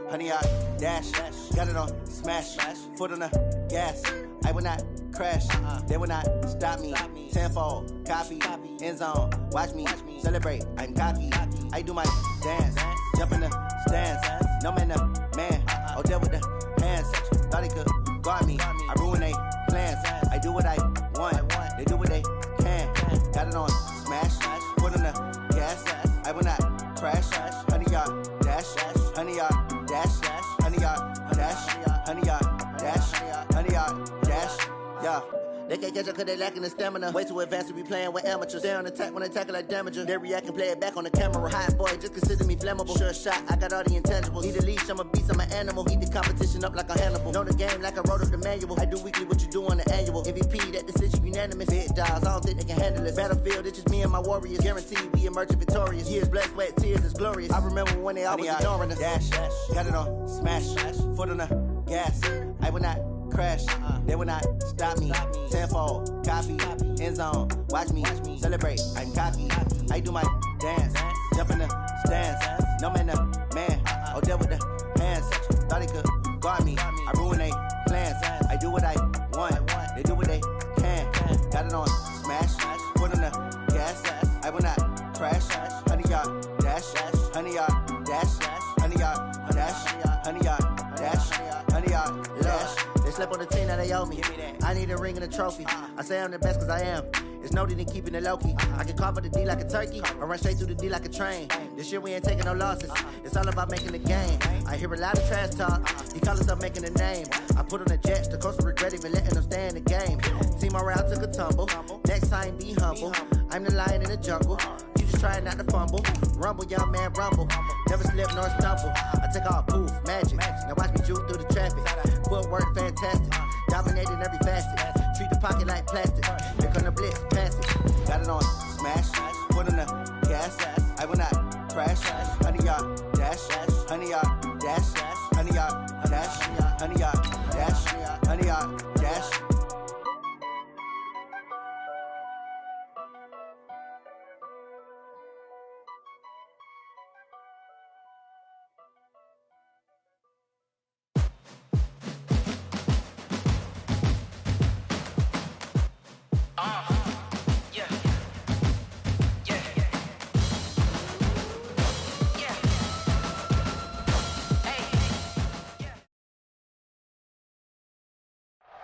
Honey, I dash, got it on smash, foot on the gas. I will not crash, they will not stop me. Tenfold, copy, end zone, watch me celebrate. I'm cocky, I do my dance, jump in the stands. No man, the man, oh, there with the hands. Thought he could guard me, I ruin they plans. I do what I want, they do what they can. Got it on smash, foot on the gas. I will not crash, honey, y'all dash, honey, y'all dash, honey, y'all dash, honey, y'all dash, honey, y'all dash, yeah. They can't catch up cause they lacking the stamina. Way too advanced to be playing with amateurs. Stay on attack when they tackle like damager. They react and play it back on the camera. Hot boy, just consider me flammable. Sure shot, I got all the intangibles. Need a leash, I'm a beast, I'm an animal. Heat the competition up like a Hannibal. Know the game like I wrote up the manual. I do weekly what you do on the annual. MVP, that decision unanimous. Big dogs, I don't think they can handle this. Battlefield, it's just me and my warriors. Guaranteed we emerging victorious. Years, blood, sweat, tears, it's glorious. I remember when they always ignoring us. Dash, got it on smash, foot on the gas. I will not crash, they will not stop me. Tenfold, copy, end zone, watch me celebrate. I'm cocky, I do my dance, jump in the stands. No man, the man, oh, there with the hands. Thought he could guard me, I ruin they plans. I do what I want, they do what they can. Got it on smash, foot on the gas. I will not crash, honey, y'all dash, honey, y'all dash, honey, y'all dash, honey, y'all dash, honey, y'all dash. They slept on the team, now they owe me. I need a ring and a trophy. I say I'm the best cause I am. It's no need in keeping it low-key. I can carve the D like a turkey, or run straight through the D like a train. This year we ain't taking no losses. It's all about making the game. I hear a lot of trash talk. He call himself making a name. I put on the Jets, the coach will regret even letting them stay in the game. Team around took a tumble. Next time be humble. I'm the lion in the jungle. You just trying not to fumble. Rumble, young man, rumble. Never slip nor stumble. I take off, poof, magic. Now watch me juke through the traffic. Footwork fantastic. Dominating every facet. Treat the pocket like plastic. Here come the blitz, pass it. Got it on smash, foot on the gas. I will not crash. Honey, y'all dash, honey, y'all dash, honey, y'all dash, honey, y'all dash, honey, y'all dash.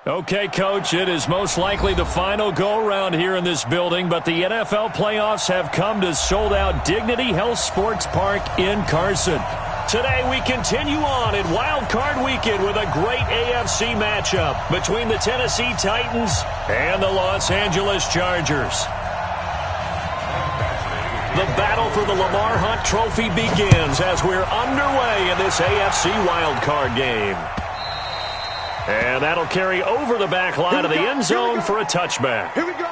Okay, Coach, it is most likely the final go-around here in this building, but the NFL playoffs have come to sold-out Dignity Health Sports Park in Carson. Today, we continue on in Wild Card Weekend with a great AFC matchup between the Tennessee Titans and the Los Angeles Chargers. The battle for the Lamar Hunt Trophy begins as we're underway in this AFC Wild Card game. And that'll carry over the back line of the end zone for a touchback. Here we go.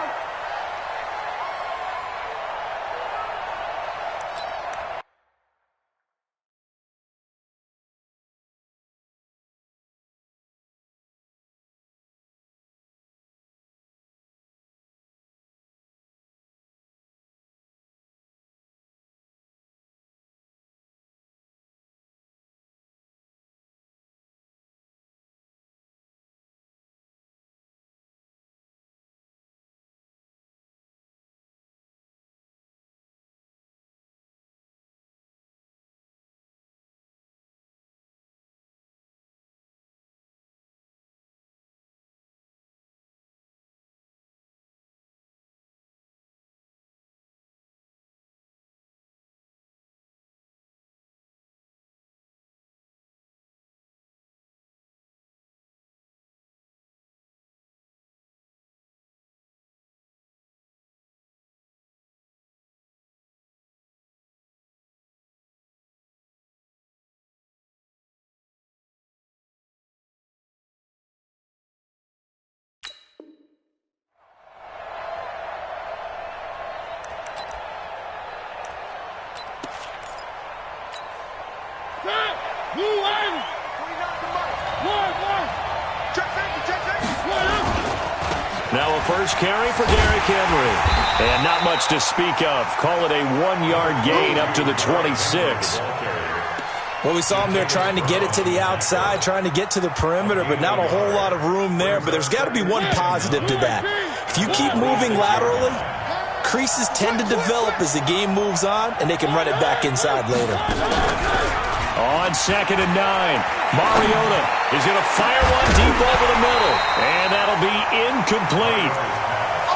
Move in! One. Check safety, check safety! Now a first carry for Derrick Henry. And not much to speak of. Call it a 1-yard gain up to the 26. Well, we saw him there trying to get it to the outside, trying to get to the perimeter, but not a whole lot of room there. But there's got to be one positive to that. If you keep moving laterally, creases tend to develop as the game moves on, and they can run it back inside later. On 2nd and 9, Mariota is going to fire one deep over the middle, and that'll be incomplete.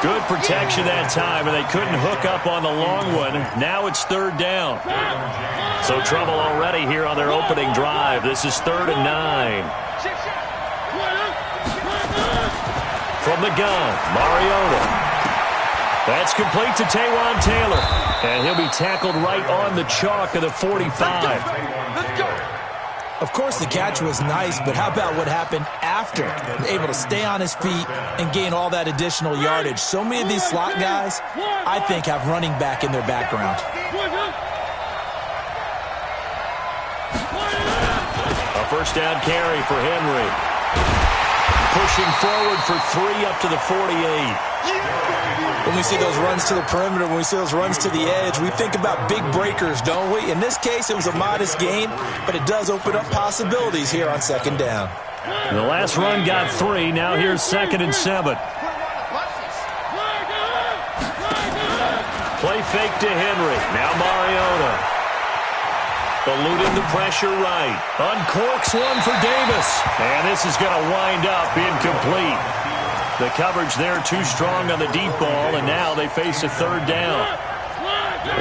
Good protection that time, and they couldn't hook up on the long one. Now it's 3rd down. So trouble already here on their opening drive. This is 3rd and 9. From the gun, Mariota. That's complete to Taywan Taylor. And he'll be tackled right on the chalk of the 45. Of course, the catch was nice, but how about what happened after? Able to stay on his feet and gain all that additional yardage. So many of these slot guys, I think, have running back in their background. A first down carry for Henry. Pushing forward for 3 up to the 48. When we see those runs to the perimeter, when we see those runs to the edge, we think about big breakers, don't we? In this case, it was a modest gain, but it does open up possibilities here on 2nd down. The last run got 3. Now here's 2nd and 7. Play fake to Henry. Now Mariota. Eluding the pressure right. Uncorks one for Davis. And this is going to wind up incomplete. The coverage there too strong on the deep ball, and now they face a 3rd down.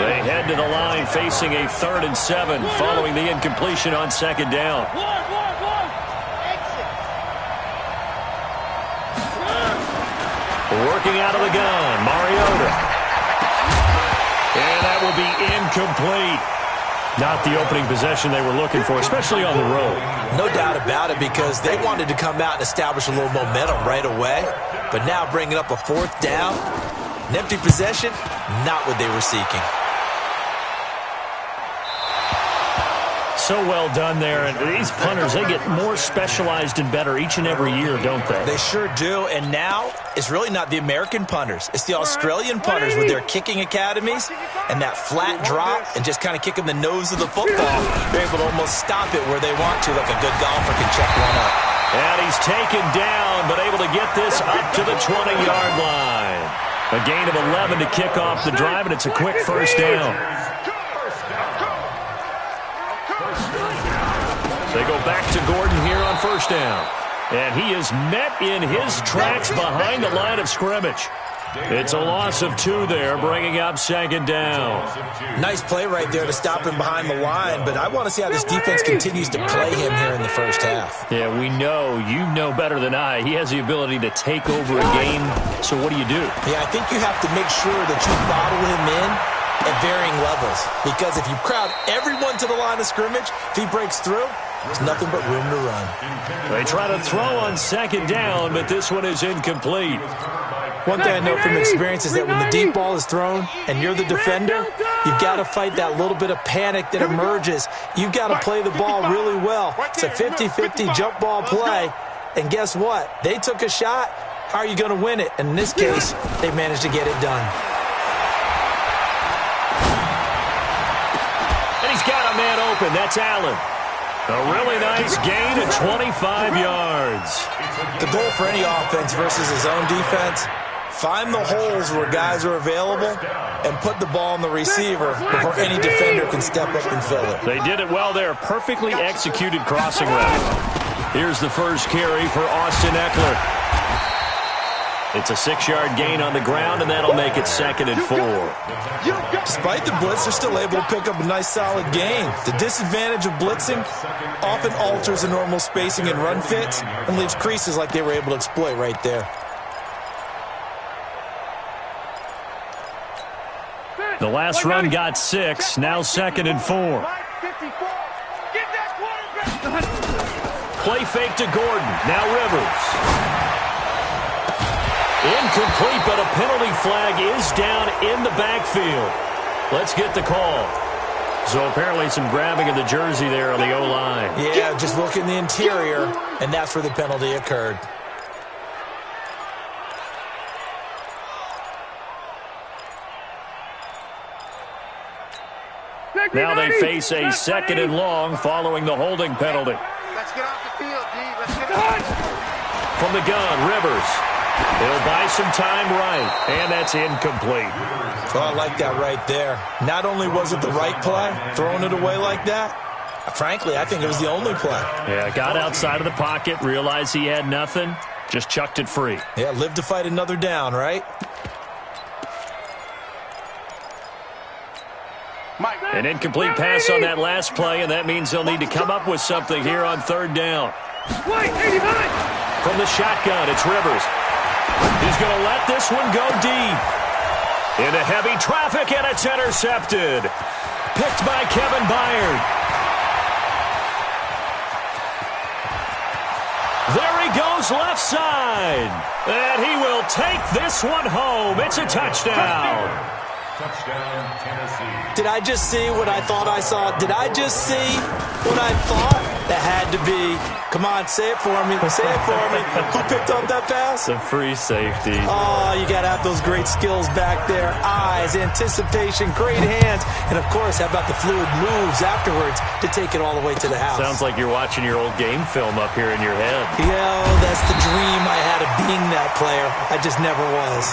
They head to the line facing a 3rd and 7 following the incompletion on 2nd down. Working out of the gun, Mariota. And that will be incomplete. Not the opening possession they were looking for, especially on the road. No doubt about it, because they wanted to come out and establish a little momentum right away. But now bringing up a 4th down, an empty possession, not what they were seeking. So well done there. And these punters, they get more specialized and better each and every year, don't they? They sure do. And now it's really not the American punters. It's the Australian punters with their kicking academies and that flat drop and just kind of kicking the nose of the football. They're able to almost stop it where they want to, like a good golfer can check one up. And he's taken down, but able to get this up to the 20-yard line. A gain of 11 to kick off the drive, and it's a quick first down. They go back to Gordon here on 1st down. And he is met in his tracks behind the line of scrimmage. It's a loss of 2 there, bringing up 2nd down. Nice play right there to stop him behind the line, but I want to see how this defense continues to play him here in the first half. Yeah, we know, you know better than I, he has the ability to take over a game. So what do you do? Yeah, I think you have to make sure that you bottle him in at varying levels. Because if you crowd everyone to the line of scrimmage, if he breaks through, there's nothing but room to run. They try to throw on 2nd down, but this one is incomplete. One thing I know from experience is that when the deep ball is thrown and you're the defender, you've got to fight that little bit of panic that emerges. You've got to play the ball really well. It's a 50-50 jump ball play. And guess what? They took a shot. How are you going to win it? And in this case, they managed to get it done. And he's got a man open. That's Allen. A really nice gain of 25 yards. The goal for any offense versus his own defense, find the holes where guys are available and put the ball on the receiver before any defender can step up and fill it. They did it well there. Perfectly executed crossing route. Here's the first carry for Austin Eckler. It's a 6-yard gain on the ground, and that'll make it 2nd and 4. Despite the blitz, they're still able to pick up a nice solid gain. The disadvantage of blitzing often alters the normal spacing and run fits and leaves creases like they were able to exploit right there. The last run got 6, now 2nd and 4. Play fake to Gordon, now Rivers. Incomplete, but a penalty flag is down in the backfield. Let's get the call. So apparently some grabbing of the jersey there on the O-line. Yeah, just look in the interior, and that's where the penalty occurred. Now they face a 2nd and long following the holding penalty. Let's get off the field, D. Let's get off. From the gun, Rivers. He'll buy some time right, and that's incomplete. Oh, I like that right there. Not only was it the right play, throwing it away like that, frankly, I think it was the only play. Yeah, got outside of the pocket, realized he had nothing, just chucked it free. Yeah, live to fight another down, right? An incomplete pass on that last play, and that means they'll need to come up with something here on 3rd down. From the shotgun, it's Rivers. He's going to let this one go deep. Into heavy traffic, and it's intercepted. Picked by Kevin Byard. There he goes left side. And he will take this one home. It's a touchdown. Touchdown, Tennessee. Did I just see what I thought I saw? Did I just see what I thought? That had to be. Come on, say it for me. Say it for me. Who picked up that pass? The free safety. Oh, you got to have those great skills back there. Eyes, anticipation, great hands. And, of course, how about the fluid moves afterwards to take it all the way to the house? Sounds like you're watching your old game film up here in your head. Yeah, that's the dream I had of being that player. I just never was.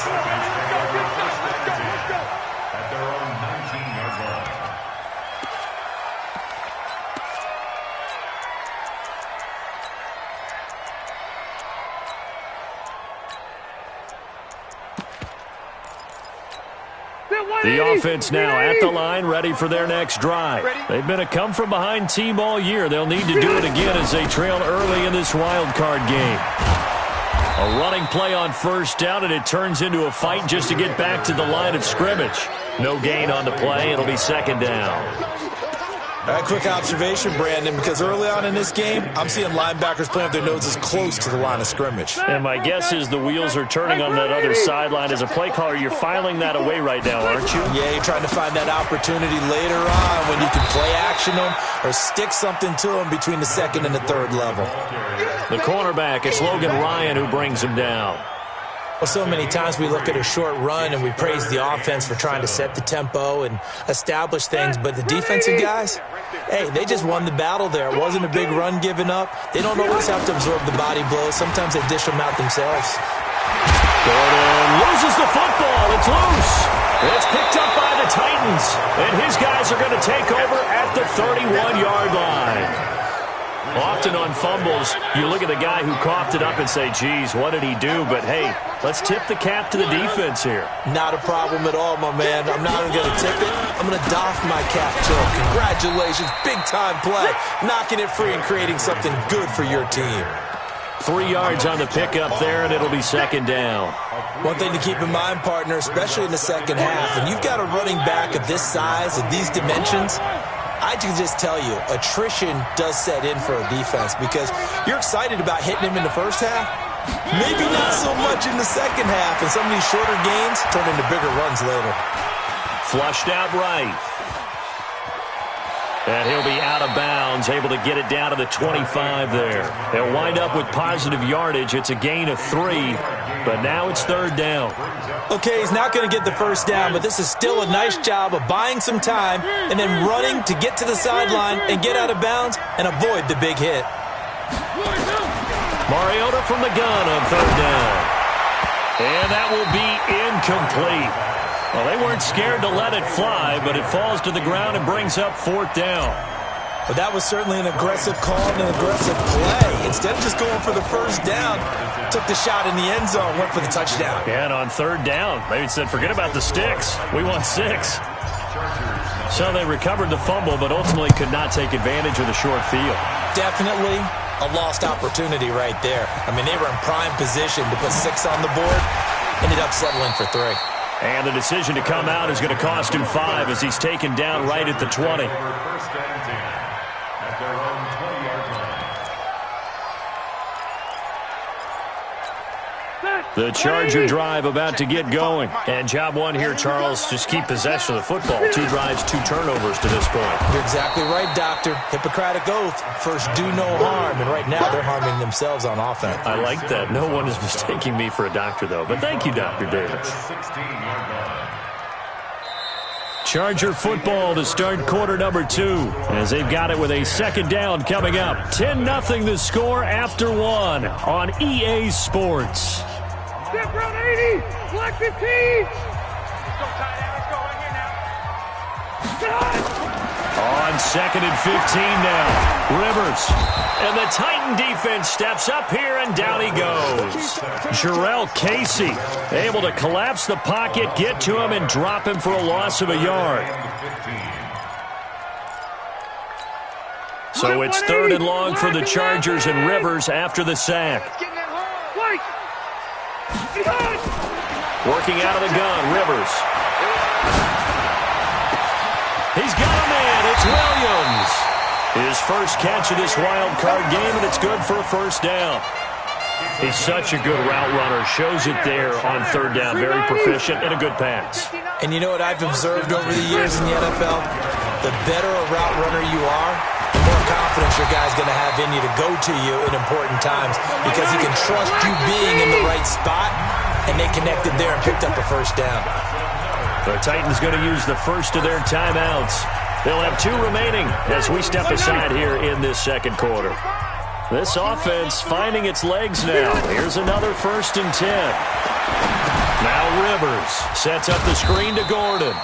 The offense now at the line, ready for their next drive. They've been a come-from-behind team all year. They'll need to do it again as they trail early in this wild card game. A running play on 1st down, and it turns into a fight just to get back to the line of scrimmage. No gain on the play. It'll be 2nd down. A quick observation, Brandon, because early on in this game, I'm seeing linebackers playing with their noses close to the line of scrimmage. And my guess is the wheels are turning on that other sideline. As a play caller, you're filing that away right now, aren't you? Yeah, you're trying to find that opportunity later on when you can play action them or stick something to them between the 2nd and the 3rd level. The cornerback, it's Logan Ryan who brings him down. Well, so many times we look at a short run and we praise the offense for trying to set the tempo and establish things, but the defensive guys, hey, they just won the battle there. It wasn't a big run given up. They don't always have to absorb the body blows. Sometimes they dish them out themselves. Gordon loses the football. It's loose. It's picked up by the Titans, and his guys are going to take over at the 31-yard line. Often on fumbles, you look at the guy who coughed it up and say, geez, what did he do? But, hey, let's tip the cap to the defense here. Not a problem at all, my man. I'm not even going to tip it. I'm going to doff my cap to him. Congratulations. Big-time play. Knocking it free and creating something good for your team. 3 yards on the pickup there, and it'll be 2nd down. One thing to keep in mind, partner, especially in the second half, when you've got a running back of this size, of these dimensions, I can just tell you, attrition does set in for a defense because you're excited about hitting him in the first half. Maybe not so much in the second half, and some of these shorter gains turn into bigger runs later. Flushed out right. And he'll be out of bounds, able to get it down to the 25 there. They'll wind up with positive yardage. It's a gain of 3, but now it's 3rd down. Okay, he's not going to get the first down, but this is still a nice job of buying some time and then running to get to the sideline and get out of bounds and avoid the big hit. Mariota from the gun on 3rd down. And that will be incomplete. Well, they weren't scared to let it fly, but it falls to the ground and brings up 4th down. But that was certainly an aggressive call and an aggressive play. Instead of just going for the first down, took the shot in the end zone, went for the touchdown. And on 3rd down, they said, forget about the sticks. We want 6. So they recovered the fumble, but ultimately could not take advantage of the short field. Definitely a lost opportunity right there. I mean, they were in prime position to put 6 on the board, ended up settling for 3. And the decision to come out is going to cost him 5 as he's taken down right at the 20. The Charger drive about to get going. And job one here, Charles, just keep possession of the football. 2 drives, 2 turnovers to this point. You're exactly right, Doctor. Hippocratic oath. First, do no harm. And right now, they're harming themselves on offense. I like that. No one is mistaking me for a doctor, though. But thank you, Dr. Davis. Charger football to start quarter number 2, as they've got it with a second down coming up. 10-0 the score after 1 on EA Sports. Step round 80, black 15. Let's go, tight end. Let's go right here now. On 2nd and 15 now. Rivers. And the Titan defense steps up here, and down he goes. Jarrell Casey able to collapse the pocket, get to him, and drop him for a loss of a yard. So it's 3rd and long for the Chargers, and Rivers after the sack. Working out of the gun, Rivers. He's got a man. It's Williams. His first catch of this wild card game, and it's good for a first down. He's such a good route runner. Shows it there on 3rd down. Very proficient and a good pass. And you know what I've observed over the years in the NFL? The better a route runner you are, the more confidence your guy's going to have in you to go to you in important times, because he can trust you being in the right spot, and they connected there and picked up a first down. The Titans going to use the first of their timeouts. They'll have 2 remaining as we step aside here in this second quarter. This offense finding its legs now. Here's another 1st and 10. Now Rivers sets up the screen to Gordon.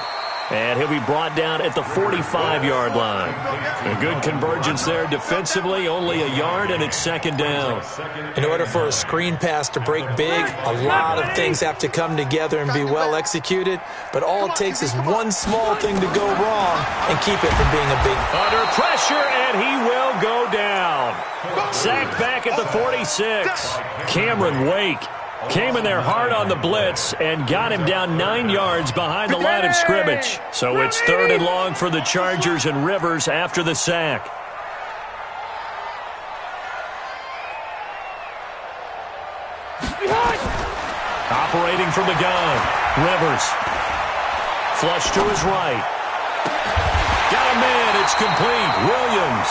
And he'll be brought down at the 45-yard line. A good convergence there defensively, only a yard, and it's 2nd down. In order for a screen pass to break big, a lot of things have to come together and be well executed, but all it takes is one small thing to go wrong and keep it from being a big... Under pressure, and he will go down. Sacked back at the 46. Cameron Wake came in there hard on the blitz and got him down 9 yards behind the line of scrimmage. So it's 3rd and long for the Chargers, and Rivers after the sack. Operating from the gun, Rivers. Flush to his right. Got a man, it's complete. Williams.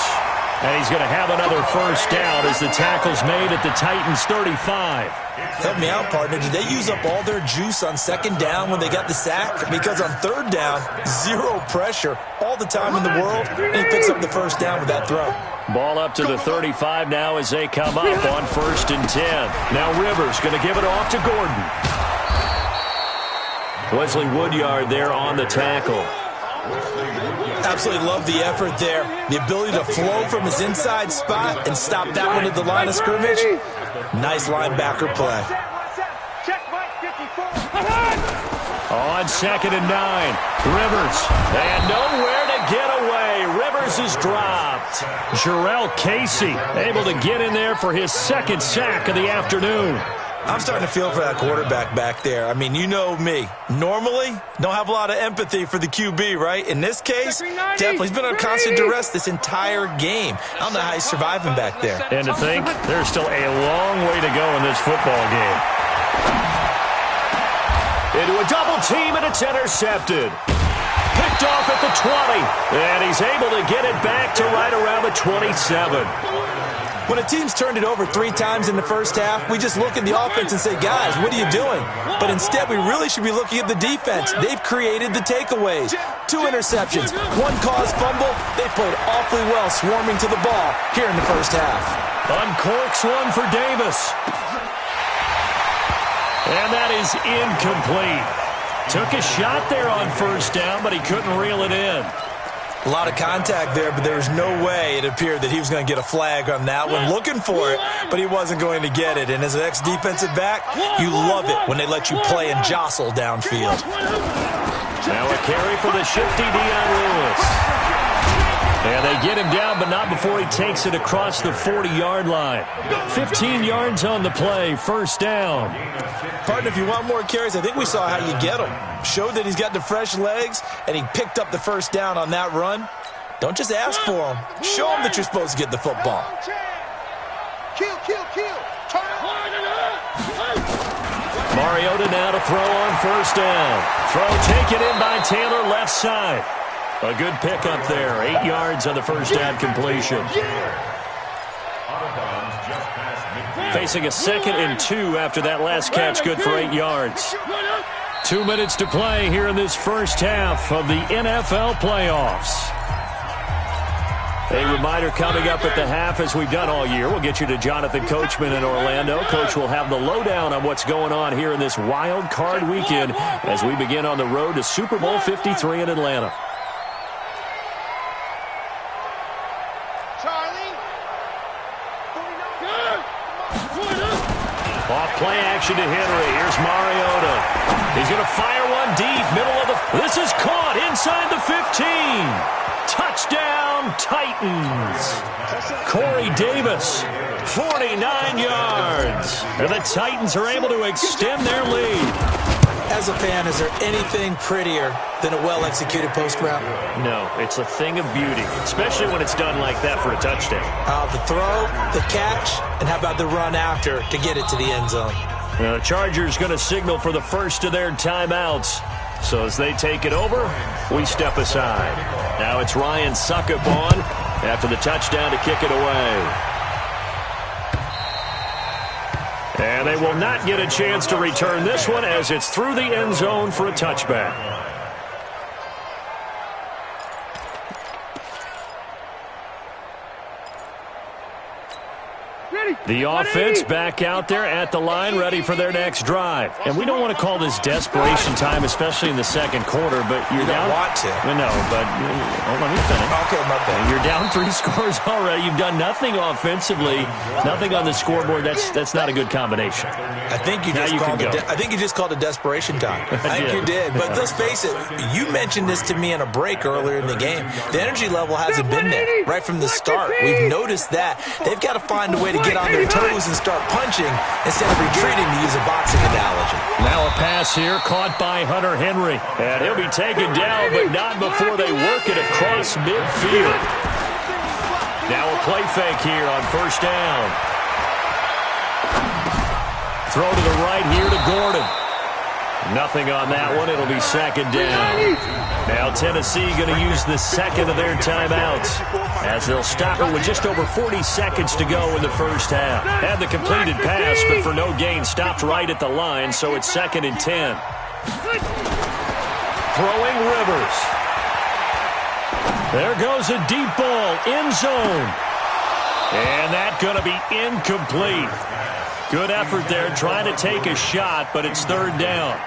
And he's going to have another first down as the tackle's made at the Titans' 35. Help me out, partner. Did they use up all their juice on 2nd down when they got the sack? Because on 3rd down, 0 pressure all the time in the world, and he picks up the first down with that throw. Ball up to the 35 now as they come up on 1st and 10. Now Rivers going to give it off to Gordon. Wesley Woodyard there on the tackle. Absolutely love the effort there. The ability to flow from his inside spot and stop that one at the line of scrimmage. Nice linebacker play. On 2nd and 9, Rivers. And nowhere to get away. Rivers is dropped. Jarrell Casey able to get in there for his 2nd sack of the afternoon. I'm starting to feel for that quarterback back there. I mean, you know me. Normally, don't have a lot of empathy for the QB, right? In this case, definitely. He's been on constant duress this entire game. I don't know how he's surviving back there. And to think, there's still a long way to go in this football game. Into a double team, and it's intercepted. Picked off at the 20. And he's able to get it back to right around the 27. When a team's turned it over 3 times in the first half, we just look at the offense and say, guys, what are you doing? But instead, we really should be looking at the defense. They've created the takeaways. 2 interceptions, 1 caused fumble. They played awfully well swarming to the ball here in the first half. Uncorks one for Davis. And that is incomplete. Took a shot there on 1st down, but he couldn't reel it in. A lot of contact there, but there was no way it appeared that he was going to get a flag on that one. Looking for it, but he wasn't going to get it. And as an ex-defensive back, you love it when they let you play and jostle downfield. Now a carry for the shifty Dion Lewis. And they get him down, but not before he takes it across the 40-yard line. 15 yards on the play, 1st down. Partner, if you want more carries, I think we saw how you get them. Showed that he's got the fresh legs, and he picked up the first down on that run. Don't just ask for him. Show him that you're supposed to get the football. Kill. Mariota now to throw on 1st down. Throw taken in by Taylor left side. A good pickup there. 8 yards on the 1st down completion. Facing a 2nd and 2 after that last catch, good for 8 yards. 2 minutes to play here in this first half of the NFL playoffs. A reminder coming up at the half, as we've done all year. We'll get you to Jonathan Coachman in Orlando. Coach will have the lowdown on what's going on here in this wild card weekend as we begin on the road to Super Bowl 53 in Atlanta. Off play action to Henry. Here's Mariota. He's going to fire one deep, middle of the... This is caught inside the 15. Touchdown, Titans. Corey Davis, 49 yards. And the Titans are able to extend their lead. As a fan, is there anything prettier than a well-executed post route? No, it's a thing of beauty, especially when it's done like that for a touchdown. The throw, the catch, and how about the run after to get it to the end zone? The Chargers going to signal for the first of their timeouts. So as they take it over, we step aside. Now it's Ryan Suckup on after the touchdown to kick it away. And they will not get a chance to return this one as it's through the end zone for a touchback. The offense back out there at the line, ready for their next drive. And we don't want to call this desperation time, especially in the second quarter, but you're down. You don't want to. No, but let me finish. Okay, my bad. You're down 3 scores already. You've done nothing offensively, nothing on the scoreboard. That's not a good combination. I think you just called it desperation time. I think you did. But let's face it, you mentioned this to me in a break earlier in the game. The energy level hasn't been there right from the start. We've noticed that. They've got to find a way to get on their toes and start punching instead of retreating, to use a boxing analogy. Now a pass here caught by Hunter Henry. And he'll be taken down, but not before they work it across midfield. Now a play fake here on first down. Throw to the right here to Gordon. Nothing on that one. It'll be second down. Now Tennessee going to use the second of their timeouts as they'll stop it with just over 40 seconds to go in the first half. Had the completed pass, but for no gain, stopped right at the line, so it's 2nd and 10. Throwing Rivers. There goes a deep ball, end zone. And that's going to be incomplete. Good effort there, trying to take a shot, but it's 3rd down.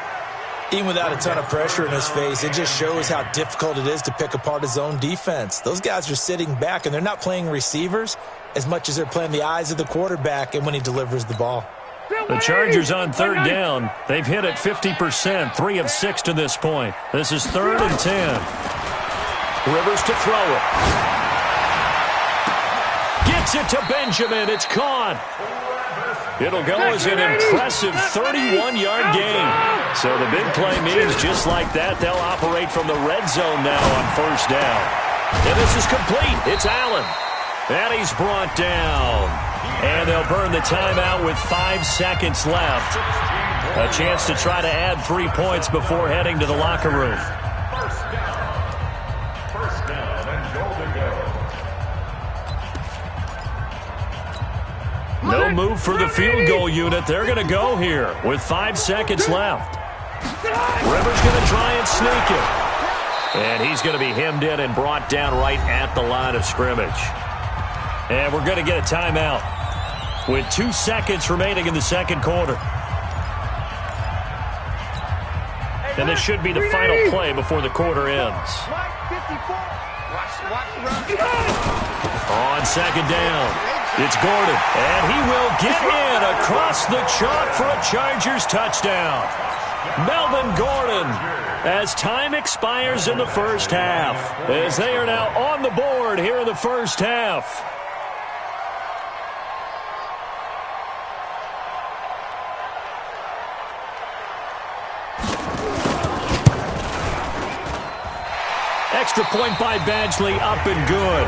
Even without a ton of pressure in his face, it just shows how difficult it is to pick apart his own defense. Those guys are sitting back, and they're not playing receivers as much as they're playing the eyes of the quarterback and when he delivers the ball. The Chargers on 3rd down. They've hit it 50%, 3 of 6 to this point. This is 3rd and 10. Rivers to throw it. Gets it to Benjamin. It's caught. It'll go as an impressive 31-yard gain. So the big play means just like that, they'll operate from the red zone now on first down. And this is complete. It's Allen. And he's brought down. And they'll burn the timeout with 5 seconds left. A chance to try to add 3 points before heading to the locker room. First down and goal to go. No move for the field goal unit. They're going to go here with 5 seconds left. Rivers going to try and sneak it. And he's going to be hemmed in and brought down right at the line of scrimmage. And we're going to get a timeout with 2 seconds remaining in the second quarter. And this should be the final play before the quarter ends. On second down. It's Gordon, and he will get in across the chalk for a Chargers touchdown. Melvin Gordon, as time expires in the first half, as they are now on the board here in the first half. Extra point by Badgley, up and good.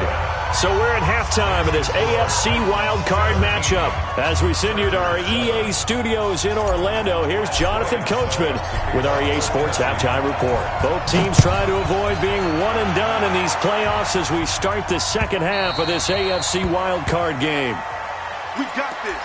So we're at halftime of this AFC wildcard matchup. As we send you to our EA studios in Orlando, here's Jonathan Coachman with our EA Sports Halftime Report. Both teams try to avoid being one and done in these playoffs as we start the second half of this AFC wildcard game. We got this.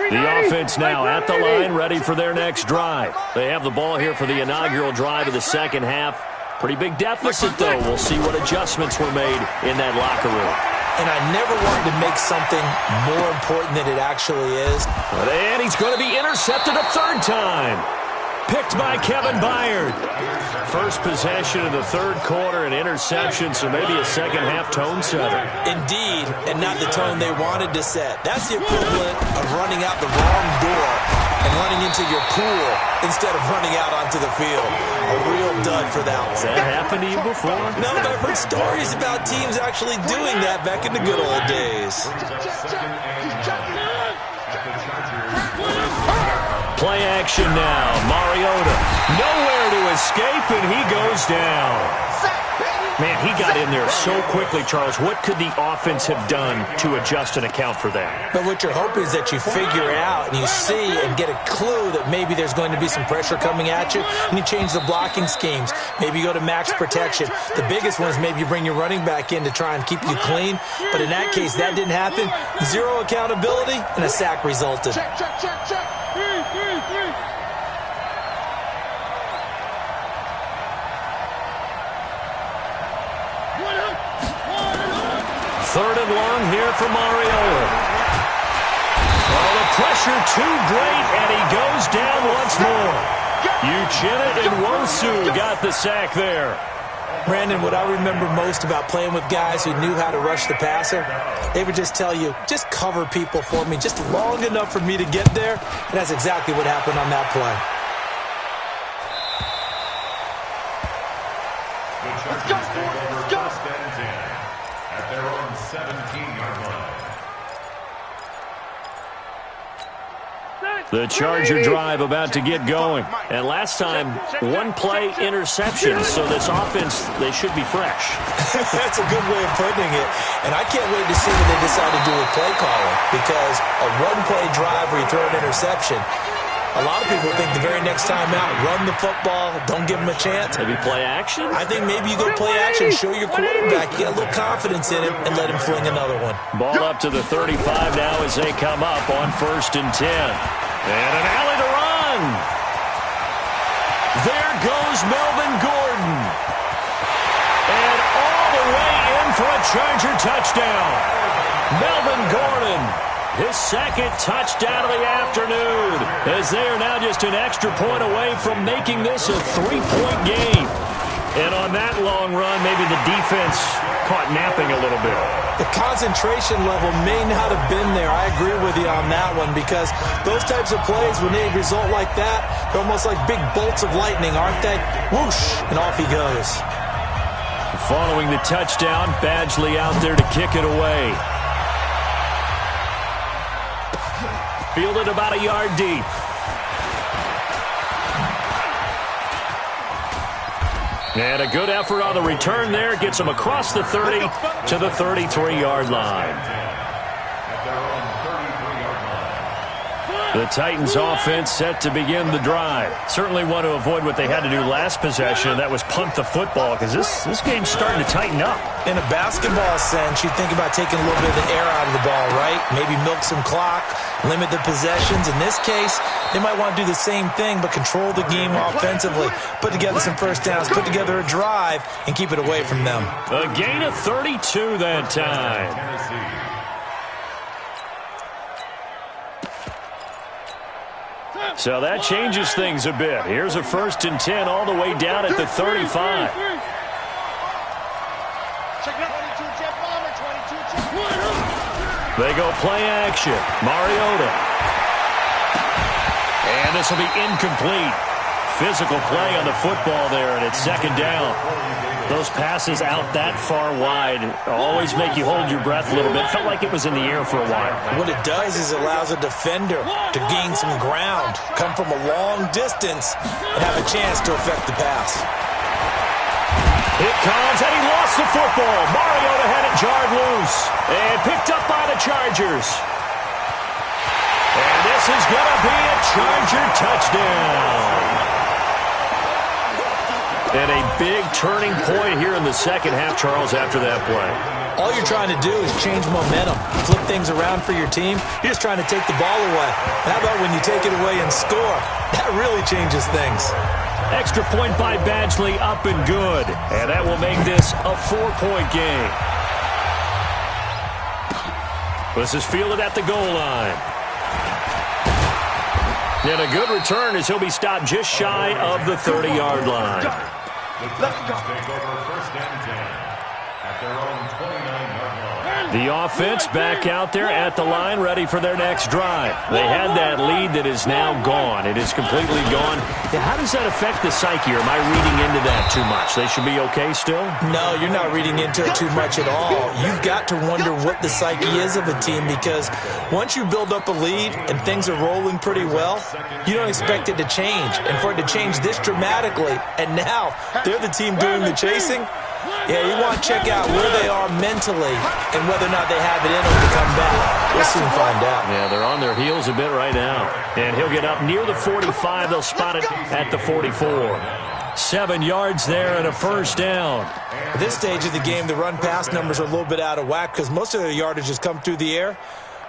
The offense now at the line, ready for their next drive. They have the ball here for the inaugural drive of the second half. Pretty big deficit, though. We'll see what adjustments were made in that locker room. And I never wanted to make something more important than it actually is. And he's going to be intercepted a third time. Picked by Kevin Byard. First possession of the third quarter, an interception, so maybe a second-half tone setter. Indeed, and not the tone they wanted to set. That's the equivalent of running out the wrong door and running into your pool instead of running out onto the field. A real dud for that one. Has that happened to you before? No, but I've heard stories about teams actually doing that back in the good old days. Play action now. Mariota. Nowhere to escape, and he goes down. Man, he got in there so quickly, Charles. What could the offense have done to adjust and account for that? But what you're hoping is that you figure out and you see and get a clue that maybe there's going to be some pressure coming at you, and you change the blocking schemes. Maybe you go to max protection. The biggest one is maybe you bring your running back in to try and keep you clean. But in that case, that didn't happen. Zero accountability, and a sack resulted. Check. Third and long here for Mariota. Oh, the pressure too great, and he goes down once more. Uchenna and Nwosu got the sack there. Brandon, what I remember most about playing with guys who knew how to rush the passer, they would just tell you, just cover people for me just long enough for me to get there. And that's exactly what happened on that play. Let's go. First and 10 at their own 17-yard line. The Charger drive about to get going. And last time, one play interception. So this offense, they should be fresh. That's a good way of putting it. And I can't wait to see what they decide to do with play calling. Because a one-play drive where you throw an interception, a lot of people think the very next time out, run the football, don't give them a chance. Maybe play action? I think maybe you go play action, show your quarterback, you get a little confidence in him, and let him fling another one. Ball up to the 35 now as they come up on 1st and 10. And an alley to run. There goes Melvin Gordon. And all the way in for a Charger touchdown. Melvin Gordon, his second touchdown of the afternoon, as they are now just an extra point away from making this a 3-point game. And on that long run, maybe the defense caught napping a little bit. The concentration level may not have been there. I agree with you on that one, because those types of plays, when they result like that, they're almost like big bolts of lightning, aren't they? Whoosh, and off he goes. Following the touchdown, Badgley out there to kick it away. Fielded about a yard deep. And a good effort on the return there. Gets him across the 30 to the 33-yard line. The Titans offense set to begin the drive. Certainly want to avoid what they had to do last possession, and that was punt the football, because this game's starting to tighten up. In a basketball sense, you think about taking a little bit of the air out of the ball, right? Maybe milk some clock, limit the possessions. In this case, they might want to do the same thing, but control the game offensively. Put together some first downs, put together a drive, and keep it away from them. A gain of 32 that time. So that changes things a bit. Here's a 1st and 10 all the way down at the 35. They go play action. Mariota. And this will be incomplete. Physical play on the football there, and it's 2nd down. Those passes out that far wide always make you hold your breath a little bit. Felt like it was in the air for a while. What it does is it allows a defender to gain some ground, come from a long distance, and have a chance to affect the pass. It comes, and he lost the football. Mariota had it jarred loose and picked up by the Chargers. And this is going to be a Charger touchdown. And a big turning point here in the second half, Charles, after that play. All you're trying to do is change momentum, flip things around for your team. You're just trying to take the ball away. How about when you take it away and score? That really changes things. Extra point by Badgley, up and good. And that will make this a 4-point game. This is fielded at the goal line. And a good return as he'll be stopped just shy of the 30-yard line. Let's go. Take over first and 10 at their own 29-yard line. The offense back out there at the line, ready for their next drive. They had that lead that is now gone. It is completely gone. How does that affect the psyche? Or am I reading into that too much? They should be okay still? No, you're not reading into it too much at all. You've got to wonder what the psyche is of a team, because once you build up a lead and things are rolling pretty well, you don't expect it to change. And for it to change this dramatically, and now they're the team doing the chasing, yeah, you want to check out where they are mentally and whether or not they have it in them to come back. We'll soon find out. Yeah, they're on their heels a bit right now. And he'll get up near the 45. They'll spot it at the 44. 7 yards there and a first down. At this stage of the game, the run-pass numbers are a little bit out of whack because most of their yardage has come through the air.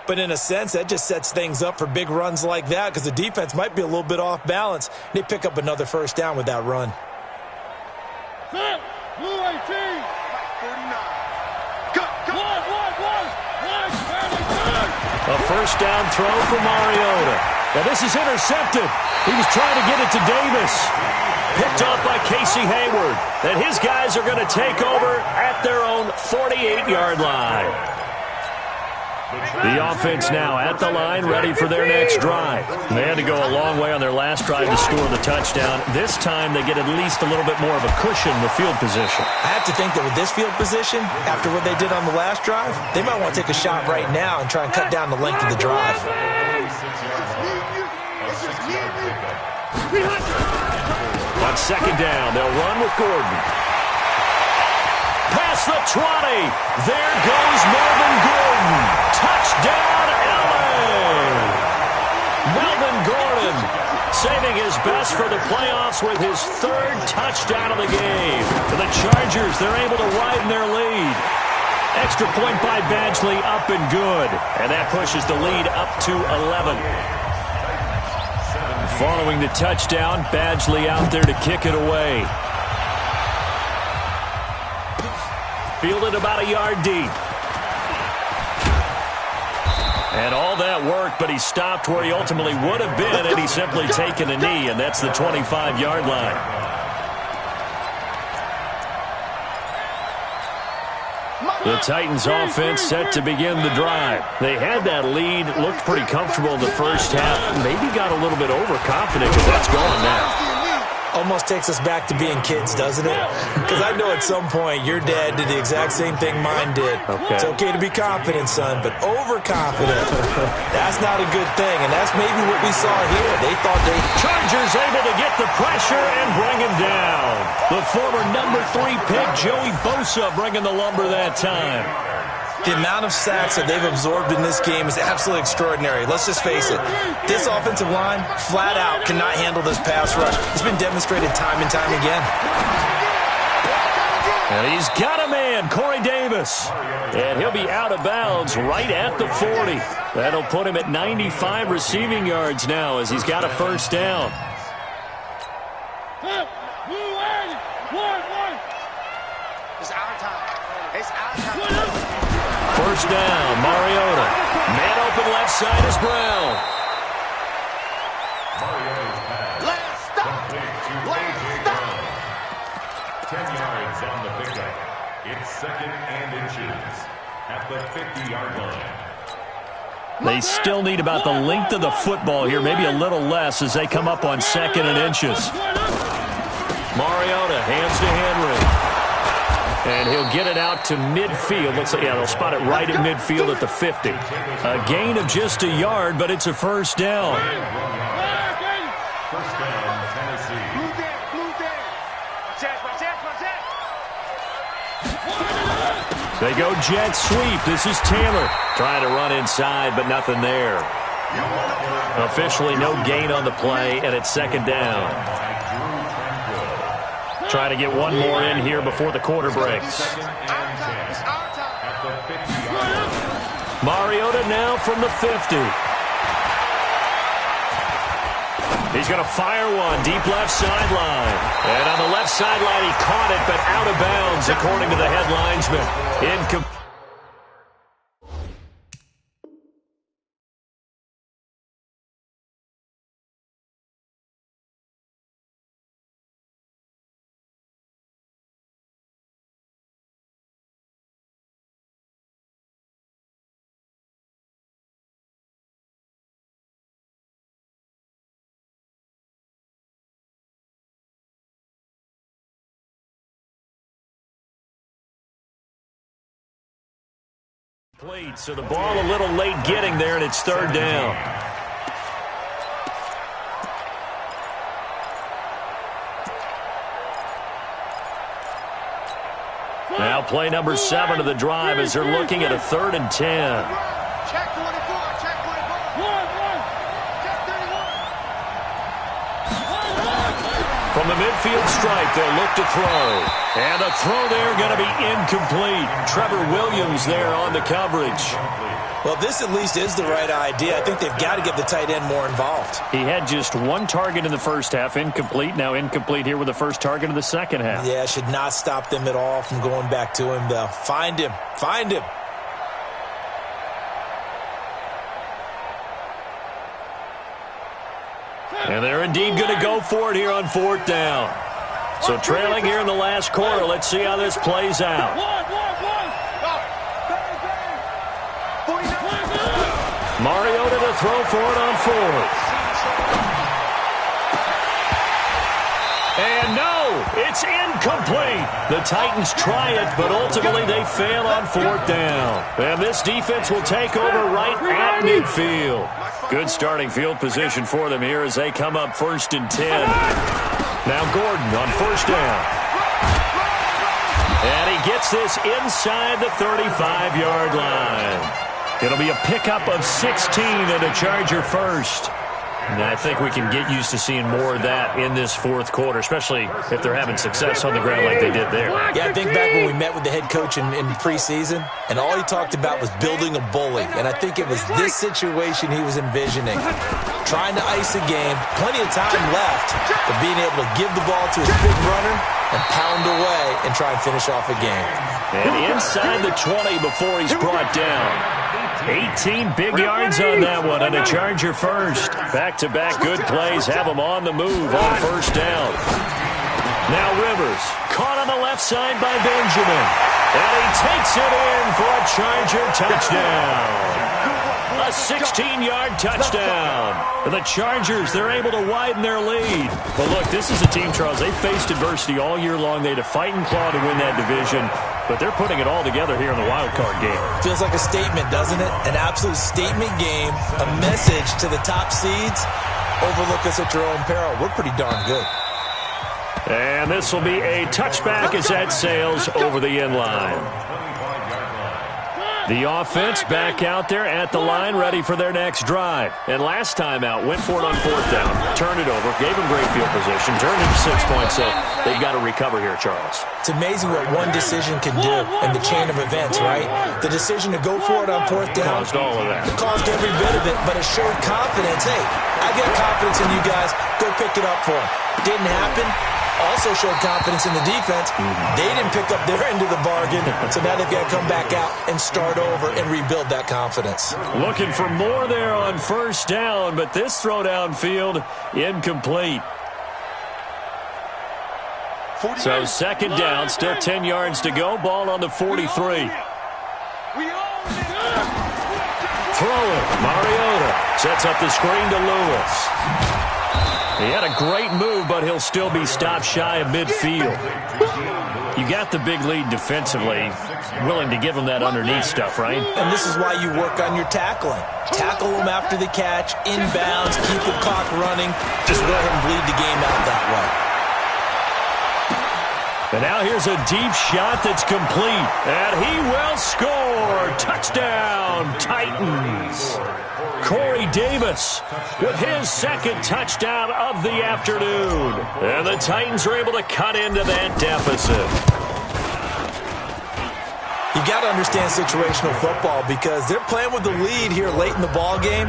But in a sense, that just sets things up for big runs like that because the defense might be a little bit off balance. They pick up another first down with that run. Blue 18. 49. Go. A first down throw for Mariota. Now this is intercepted. He was trying to get it to Davis. Picked off by Casey Hayward. And his guys are going to take over at their own 48-yard line. The offense now at the line, ready for their next drive. They had to go a long way on their last drive to score the touchdown. This time they get at least a little bit more of a cushion with field position. I have to think that with this field position, after what they did on the last drive, they might want to take a shot right now and try and cut down the length of the drive. On second down, they'll run with Gordon. Past the 20. There goes Melvin Gordon. Touchdown, LA! Melvin Gordon saving his best for the playoffs with his 3rd touchdown of the game. For the Chargers, they're able to widen their lead. Extra point by Badgley, up and good. And that pushes the lead up to 11. Following the touchdown, Badgley out there to kick it away. Fielded about a yard deep. And all that work, but he stopped where he ultimately would have been had he simply taken a knee, and that's the 25-yard line. The Titans offense set to begin the drive. They had that lead, looked pretty comfortable in the first half, maybe got a little bit overconfident because that's gone now. Almost takes us back to being kids, doesn't it? Because I know at some point your dad did the exact same thing mine did. Okay. It's okay to be confident, son, but overconfident, that's not a good thing, and that's maybe what we saw here. They thought they... Chargers able to get the pressure and bring him down. The former number 3 pick, Joey Bosa, bringing the lumber that time. The amount of sacks that they've absorbed in this game is absolutely extraordinary. Let's just face it. This offensive line, flat out, cannot handle this pass rush. It's been demonstrated time and time again. And he's got a man, Corey Davis. And he'll be out of bounds right at the 40. That'll put him at 95 receiving yards now as he's got a first down. It's our time. It's our time. First down, Mariota. Man open left side is Brown. Mariota's pass. Let's stop. Complete to A.J. Brown. 10 yards on the pickup. It's 2nd and inches at the 50-yard line. They still need about the length of the football here, maybe a little less as they come up on 2nd and inches. Mariota hands to Henry. And he'll get it out to midfield. Looks like, yeah, they'll spot it right at midfield at the 50. A gain of just a yard, but it's a first down. First down, Tennessee. They go jet sweep. This is Taylor trying to run inside, but nothing there. Officially no gain on the play, and it's 2nd down. Trying to get one more in here before the quarter breaks. Mariota now from the 50. He's going to fire one deep left sideline. And on the left sideline, he caught it, but out of bounds, according to the head linesman. Incomplete. So the ball a little late getting there, and it's third down. Now play number 7 of the drive as they're looking at a 3rd and 10. Check 24, check 24. Check 31. From the midfield stripe, they'll look to throw. And a throw there going to be incomplete. Trevor Williams there on the coverage. Well, this at least is the right idea. I think they've got to get the tight end more involved. He had just 1 target in the first half, incomplete. Now incomplete here with the first target of the second half. Yeah, should not stop them at all from going back to him, though. Find him. Find him. And they're indeed going to go for it here on 4th down. So trailing here in the last quarter. Let's see how this plays out. Mariota to throw for it on 4th. And no, it's incomplete. The Titans try it, but ultimately they fail on 4th down. And this defense will take over right at midfield. Good starting field position for them here as they come up 1st and 10. Now Gordon on 1st down. And he gets this inside the 35-yard line. It'll be a pickup of 16 and a Charger first. And I think we can get used to seeing more of that in this 4th quarter, especially if they're having success on the ground like they did there. Yeah, I think back when we met with the head coach in preseason, and all he talked about was building a bully. And I think it was this situation he was envisioning. Trying to ice a game, plenty of time left, but being able to give the ball to his big runner and pound away and try and finish off a game. And inside the 20 before he's brought down. 18 big yards on that one, and a Charger first. Back-to-back good plays have him on the move on 1st down. Now Rivers, caught on the left side by Benjamin. And he takes it in for a Charger touchdown. A 16-yard touchdown. And the Chargers, they're able to widen their lead. But look, this is a team, Charles, they faced adversity all year long. They had to fight and claw to win that division. But they're putting it all together here in the wild card game. Feels like a statement, doesn't it? An absolute statement game, a message to the top seeds. Overlook us at your own peril. We're pretty darn good. And this will be a touchback as that sails over the end line. The offense back out there at the line, ready for their next drive. And last time out, went for it on 4th down, turned it over, gave them great field position, turned into 6 points, so they've got to recover here, Charles. It's amazing what one decision can do in the chain of events, right? The decision to go for it on 4th down. Caused all of that. Caused every bit of it, but it showed confidence. Hey, I got confidence in you guys. Go pick it up for them. Didn't happen. Also showed confidence in the defense. They didn't pick up their end of the bargain, so now they've got to come back out and start over and rebuild that confidence. Looking for more there on 1st down, but this throw downfield incomplete. So 2nd down, still 10 yards to go. Ball on the 43. Throwing, Mariota sets up the screen to Lewis. He had a great move, but he'll still be stopped shy of midfield. You got the big lead defensively, willing to give him that underneath stuff, right? And this is why you work on your tackling. Tackle him after the catch, inbounds, keep the clock running. Just go ahead and bleed the game out that way. And now here's a deep shot that's complete. And he will score. Touchdown, Titans. Corey Davis with his 2nd touchdown of the afternoon. And the Titans are able to cut into that deficit. You You've got to understand situational football because they're playing with the lead here late in the ball game.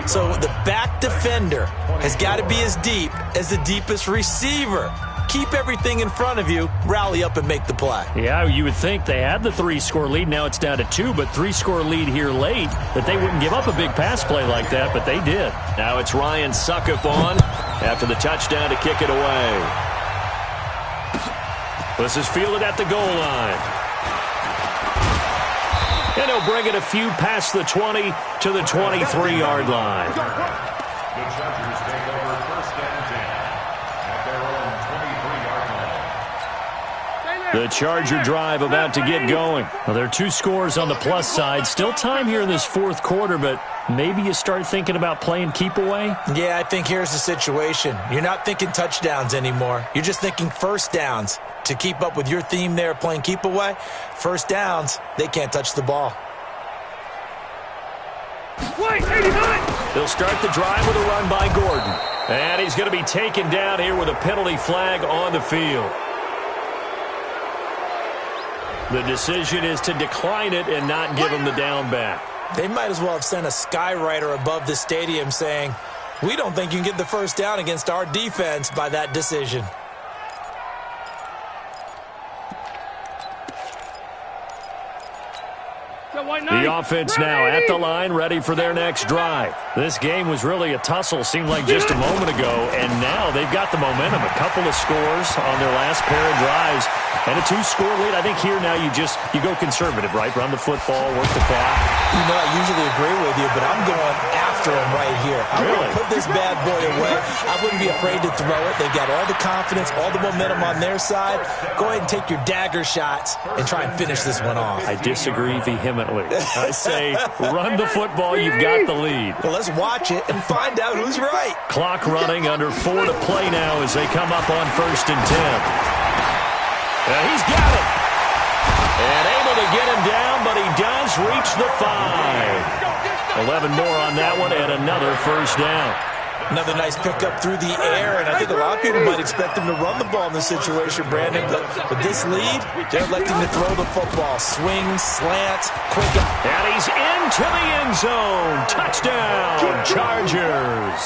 So the back defender has got to be as deep as the deepest receiver. Keep everything in front of you, rally up and make the play. Yeah, you would think they had the 3-score lead. Now it's down to 2, but 3-score lead here late, that they wouldn't give up a big pass play like that, but they did. Now it's Ryan Suckup on after the touchdown to kick it away. This is fielded at the goal line. And he'll bring it a few past the 20 to the 23-yard line. The Chargers take over first and 10 at their own 23-yard line. The Charger drive about to get going. Well, there are 2 scores on the plus side. Still time here in this fourth quarter, but maybe you start thinking about playing keep away? Yeah, I think here's the situation. You're not thinking touchdowns anymore. You're just thinking first downs. To keep up with your theme there, playing keep away, first downs, they can't touch the ball. They'll start the drive with a run by Gordon. And he's going to be taken down here with a penalty flag on the field. The decision is to decline it and not give him the down back. They might as well have sent a skywriter above the stadium saying, we don't think you can get the first down against our defense by that decision. The offense now at the line, ready for their next drive. This game was really a tussle, seemed like just a moment ago, and now they've got the momentum. A couple of scores on their last pair of drives, and a 2-score lead. I think here now you go conservative, right? Run the football, work the clock. You know, I usually agree with you, but I'm going after him right here. I'm going to put this bad boy away. I wouldn't be afraid to throw it. They've got all the confidence, all the momentum on their side. Go ahead and take your dagger shots and try and finish this one off. I disagree vehemently. I say run the football. You've got the lead. Well, let's watch it and find out who's right. Clock running, under 4 to play now as they come up on 1st and 10. He's got it. And able to get him down, but he does reach the 5. 11 more on that one and another first down. Another nice pickup through the air, and I think a lot of people might expect him to run the ball in this situation, Brandon. But with this lead, they're electing to throw the football. Swings, slants, quick. And he's into the end zone. Touchdown, Chargers.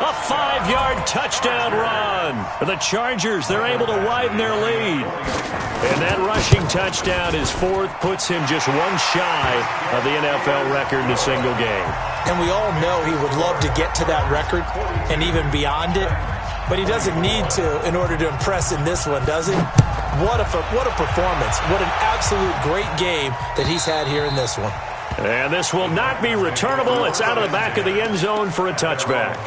A 5-yard touchdown run. For the Chargers, they're able to widen their lead. And that rushing touchdown, his 4th, puts him just one shy of the NFL record in a single game. And we all know he would love to get to that record and even beyond it. But he doesn't need to in order to impress in this one, does he? What a performance. What an absolute great game that he's had here in this one. And this will not be returnable. It's out of the back of the end zone for a touchback.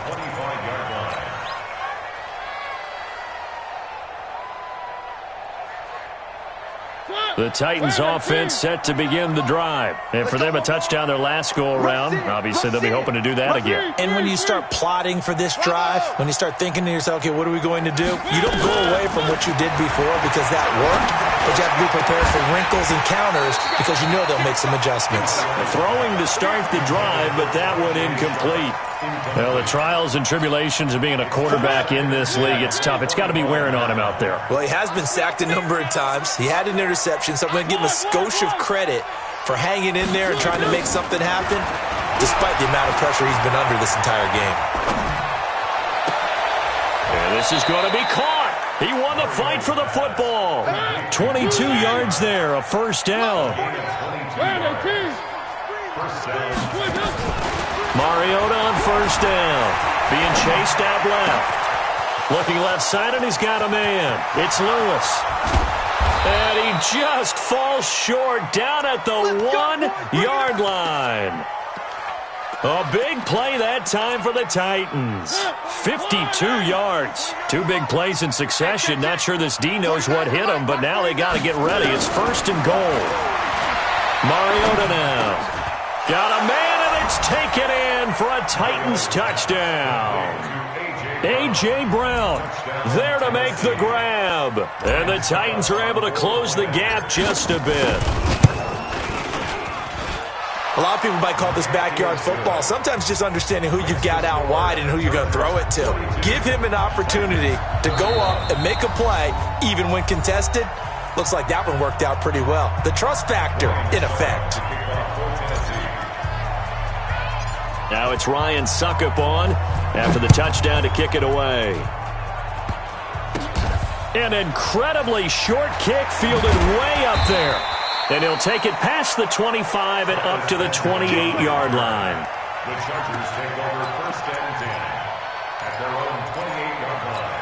The Titans offense set to begin the drive. And for them, a touchdown their last go-around. Obviously, they'll be hoping to do that again. And when you start plotting for this drive, when you start thinking to yourself, okay, what are we going to do? You don't go away from what you did before because that worked, but you have to be prepared for wrinkles and counters because you know they'll make some adjustments. Throwing to start the drive, but that one incomplete. Well, the trials and tribulations of being a quarterback in this league, it's tough. It's got to be wearing on him out there. Well, he has been sacked a number of times. He had an interception, so I'm going to give him a skosh of credit for hanging in there and trying to make something happen, despite the amount of pressure he's been under this entire game. And this is going to be caught. He won the fight for the football. 22 yards there, a first down. Mariota on first down. Being chased out left. Looking left side, and he's got a man. It's Lewis. And he just falls short down at the 1-yard line. A big play that time for the Titans. 52 yards. 2 big plays in succession. Not sure this D knows what hit him, but now they got to get ready. It's 1st and goal. Mariota now. Got a man, and it's taken in for a Titans touchdown. A.J. Brown there to make the grab. And the Titans are able to close the gap just a bit. A lot of people might call this backyard football. Sometimes just understanding who you've got out wide and who you're going to throw it to. Give him an opportunity to go up and make a play, even when contested. Looks like that one worked out pretty well. The trust factor, in effect. Now it's Ryan Suckup on after the touchdown to kick it away. An incredibly short kick fielded way up there. And he'll take it past the 25 and up to the 28-yard line. The Chargers take over 1st and 10 at their own 28-yard line.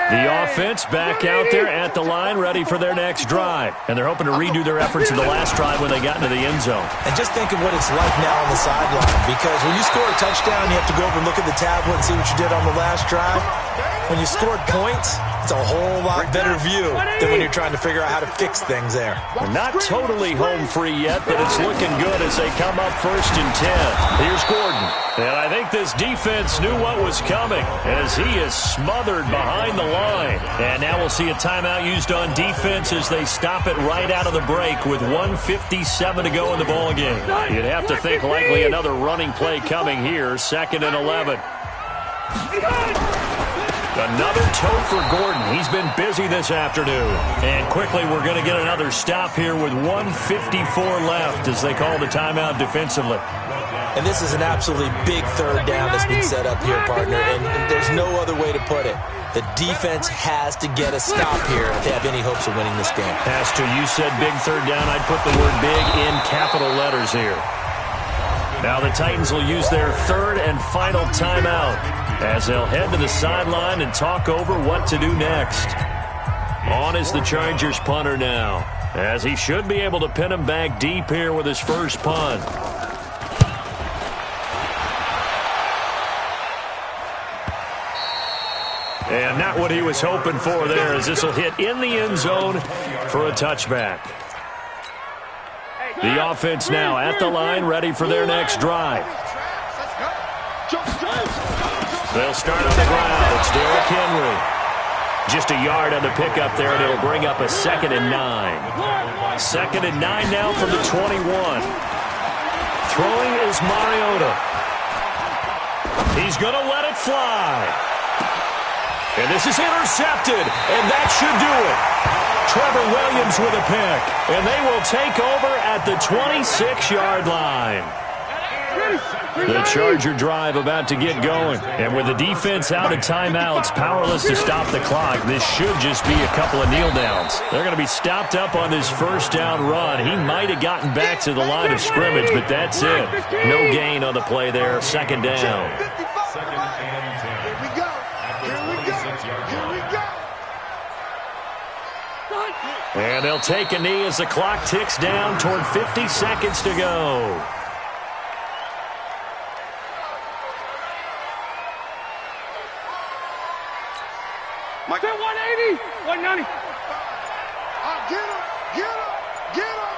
The offense back out there at the line, ready for their next drive. And they're hoping to redo their efforts in the last drive when they got into the end zone. And just think of what it's like now on the sideline. Because when you score a touchdown, you have to go over and look at the tablet and see what you did on the last drive. When you scored points, it's a whole lot better view than when you're trying to figure out how to fix things there. They're not totally home free yet, but it's looking good as they come up 1st and 10. Here's Gordon. And I think this defense knew what was coming as he is smothered behind the line. And now we'll see a timeout used on defense as they stop it right out of the break with 1:57 to go in the ballgame. You'd have to think likely another running play coming here, 2nd and 11. Another toe for Gordon. He's been busy this afternoon. And quickly, we're going to get another stop here with 1:54 left as they call the timeout defensively. And this is an absolutely big 3rd down that's been set up here, partner. And there's no other way to put it. The defense has to get a stop here if they have any hopes of winning this game. Pastor, you said big 3rd down. I'd put the word big in capital letters here. Now the Titans will use their 3rd and final timeout as they'll head to the sideline and talk over what to do next. On is the Chargers punter now, as he should be able to pin him back deep here with his first punt. And not what he was hoping for there, as this will hit in the end zone for a touchback. The offense now at the line, ready for their next drive. They'll start on the ground. It's Derrick Henry. Just a yard on the pickup there, and it'll bring up a 2nd and 9. 2nd and 9 now from the 21. Throwing is Mariota. He's going to let it fly. And this is intercepted, and that should do it. Trevor Williams with a pick, and they will take over at the 26-yard line. The Charger drive about to get going. And with the defense out of timeouts, powerless to stop the clock, this should just be a couple of kneel downs. They're going to be stopped up on this 1st down run. He might have gotten back to the line of scrimmage, but that's it. No gain on the play there. 2nd down. 2nd and 10. Here we go. Here we go. Here we go. And they'll take a knee as the clock ticks down toward 50 seconds to go. Mike. 180, 190. Get him, get him, get him.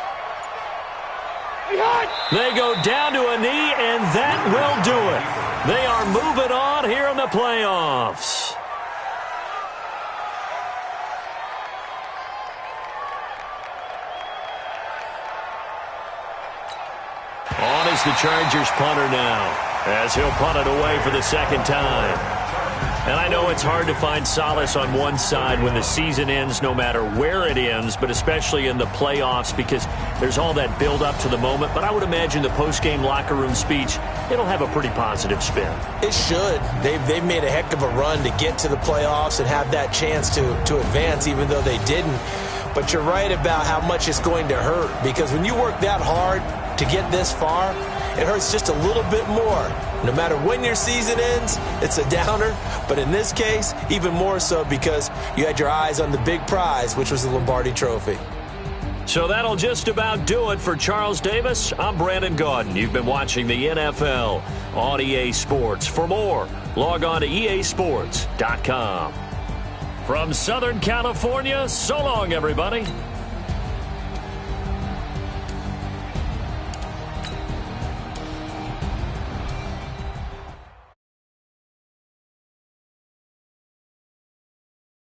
They go down to a knee, and that will do it. They are moving on here in the playoffs. On is the Chargers punter now, as he'll punt it away for the 2nd time. And I know it's hard to find solace on one side when the season ends, no matter where it ends, but especially in the playoffs, because there's all that build up to the moment. But I would imagine the post-game locker room speech, it'll have a pretty positive spin. It should. They've made a heck of a run to get to the playoffs and have that chance to advance, even though they didn't. But you're right about how much it's going to hurt, because when you work that hard to get this far, it hurts just a little bit more. No matter when your season ends, it's a downer. But in this case, even more so because you had your eyes on the big prize, which was the Lombardi Trophy. So that'll just about do it for Charles Davis. I'm Brandon Gaudin. You've been watching the NFL on EA Sports. For more, log on to easports.com. From Southern California, so long, everybody.